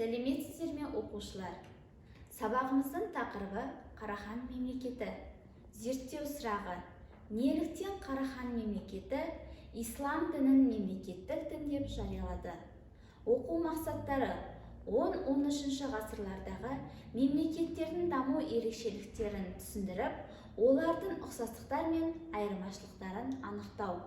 Сәлеметсіздер ме оқушылар? Сабағымыздың тақырыбы Қарахан мемлекеті. Зерттеу сұрағы: неліктен Қарахан мемлекеті ислам дінін мемлекеттік дін деп жариялады? Оқу мақсаттары: 10-13 ғасырлардағы мемлекеттердің даму ерекшеліктерін түсіндіріп, олардың ұқсастықтар мен айырмашылықтарын анықтау.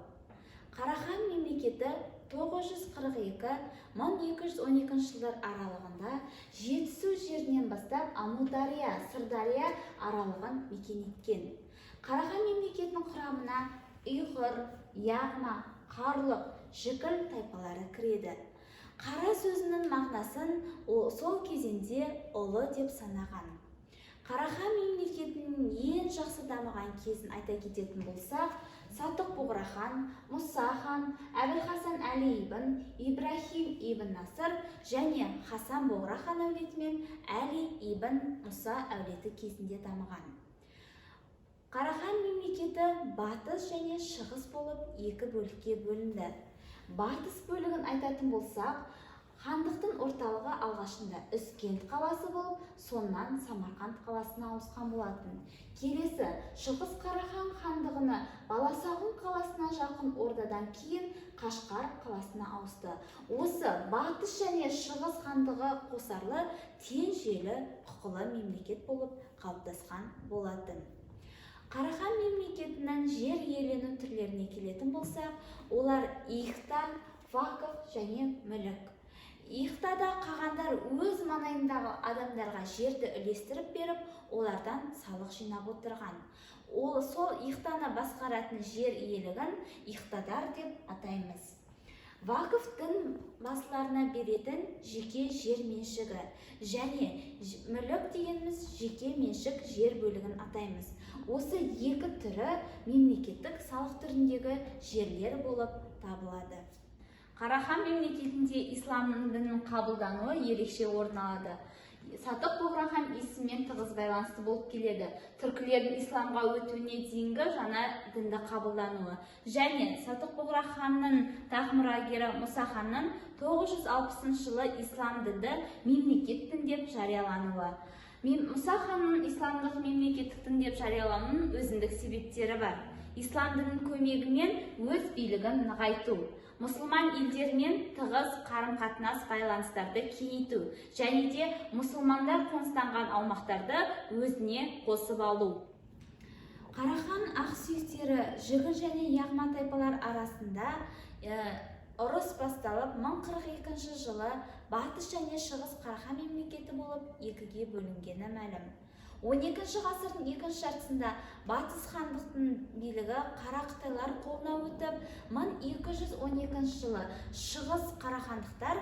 Қарахан мемлекеті 942-1212 жылдар аралығында Жетісу жерінен бастап Амудария, Сырдария аралығын мекен еткен. Қарахан мемлекетінің құрамына ұйғыр, яғма, қарлық, жікіл тайпалары кіреді. Қара сөзінің мағынасын сол кезеңде ұлы деп санаған. Қарахан мемлекетінің ең жақсы дамыған кезін айта кететін болсақ, Сатық Бұғра хан, Мұса хан, Әбілхасан Әлі ибн, Ибрахим ибн Насыр және Хасан Бұғра хан әулеті мен Әлі ибн Мұса әулеті кезінде дамыған. Қарахан мемлекеті батыс және шығыс болып екі бөлікке бөлінді. Батыс бөлігін айтатын болсақ, хандықтың орталығы алғашында Үзкент қаласы болып, сонан Самарқанд қаласына ауысқан болатын. Келесі шығыс Қарахан хандығына Баласағұн қаласына жақын ордадан кейін Қашқар қаласына ауысты. Осы батыс және шығыс хандығы қосарлы тең жүйелі құқылы мемлекет болып қалыптасқан болатын. Қарахан мемлекетінің жер иелену түрлеріне келетін болсақ, олар иқта, вақыф және мүлік. Иқтада қағандар өз маңайындағы адамдарға жерді үлестіріп беріп, олардан салық жинап отырған. Сол иқтаны басқаратын жер иелігін иқтадар деп атаймыз. Вақыф дін басыларына беретін жеке жер меншігі және мүлік дегеніміз жеке меншік жер бөлігін атаймыз. Осы екі түрі мемлекеттік салық түріндегі жерлер болып табылады. Қарахан мемлекетінде ислам дінінің қабылдануы ерекше орын алады. Сатық Бұғра хан исіммен тығыз байланысты болып келеді. Түркілердің исламға өтуіне дейінгі жаңа дінді қабылдануы және Сатық Бұғра ханның тақ мұрагері Мұса ханның 960 жылы ислам дінді мемлекет дін деп жариялануы. Мұса ханның исламдық мемлекеттік дін деп жариялануының өзіндік себептері бар. Ислам дінінің көмегімен өз билігін нығайту, мұсылман елдермен тығыз қарым-қатынас байланыстарды кеңейту және де мұсылмандар қоныстанған аумақтарды өзіне қосып алу. Қарахан ақсүйектері жігіл және яғма тайпалар арасында ұрыс басталып 1042 жылы батыс және шығыс Қарахан мемлекеті болып екіге бөлінгені мәлім. 12 ғасырдың екінші жартысында батыс хандықтың билігі Қара Қытайлар қолына өтіп, 1212 жылы шығыс қарахандықтар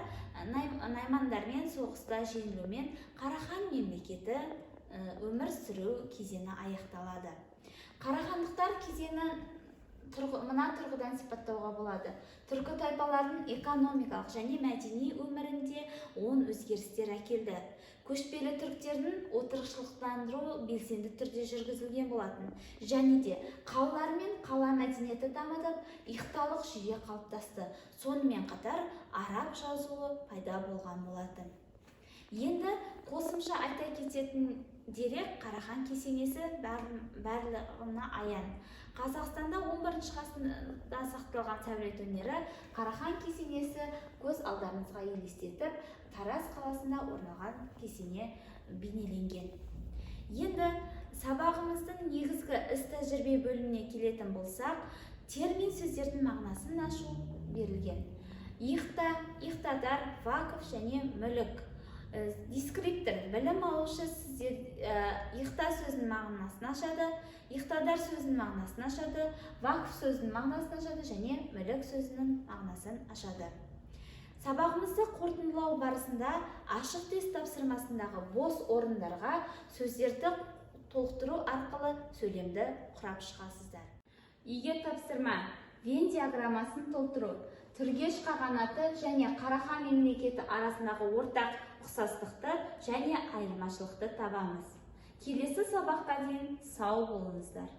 наймандармен соғыста жеңілуімен Қарахан мемлекеті өмір сүру кезеңі аяқталады. Қарахандықтар кезеңі мына тұрғыдан сипаттауға болады. Түркі тайпаларының экономикалық және мәдени өмірінде оң өзгерістер әкелді. Көшпелі түріктердің отырықшылықтандыру белсенді түрде жүргізілген болатын. Және де қалалар мен қала мәдениеті дамыдып, иқталық жүйе қалыптасты. Сонымен қатар араб жазуы пайда болған болатын. Енді қосымша айта кететін дерек Қарахан кесенесі барлығына аян. Қазақстанда 11 ғасырда сақталған сәулет өнері Қарахан кесенесі көз алдарыңызға елестетіп, Тараз қаласында орналған кесене бейнеленген. Енді сабағымыздың негізгі іс-тәжірибе бөліміне келетін болсақ, термин сөздердің мағынасын ашу берілген. Иқта, иқтадар, вақыф және мүлік. Дескриптор білім алушы иқта сөзінің мағынасын ашады, иқтадар сөзінің мағынасын ашады, вақыф сөзінің мағынасын ашады және мүлік сөзінің мағынасын ашады. Сабағымызды қорытындылау барысында ашық тест тапсырмасындағы бос орындарға сөздерді толықтыру арқылы сөйлемді құрап шығасыздар. Егер тапсырма: Вен диаграммасын толтыру, түргеш қағанаты және Қарахан мемлекеті арасындағы ортақ ұқсастықты және айырмашылықты табамыз. Келесі сабаққа дейін сау болыңыздар.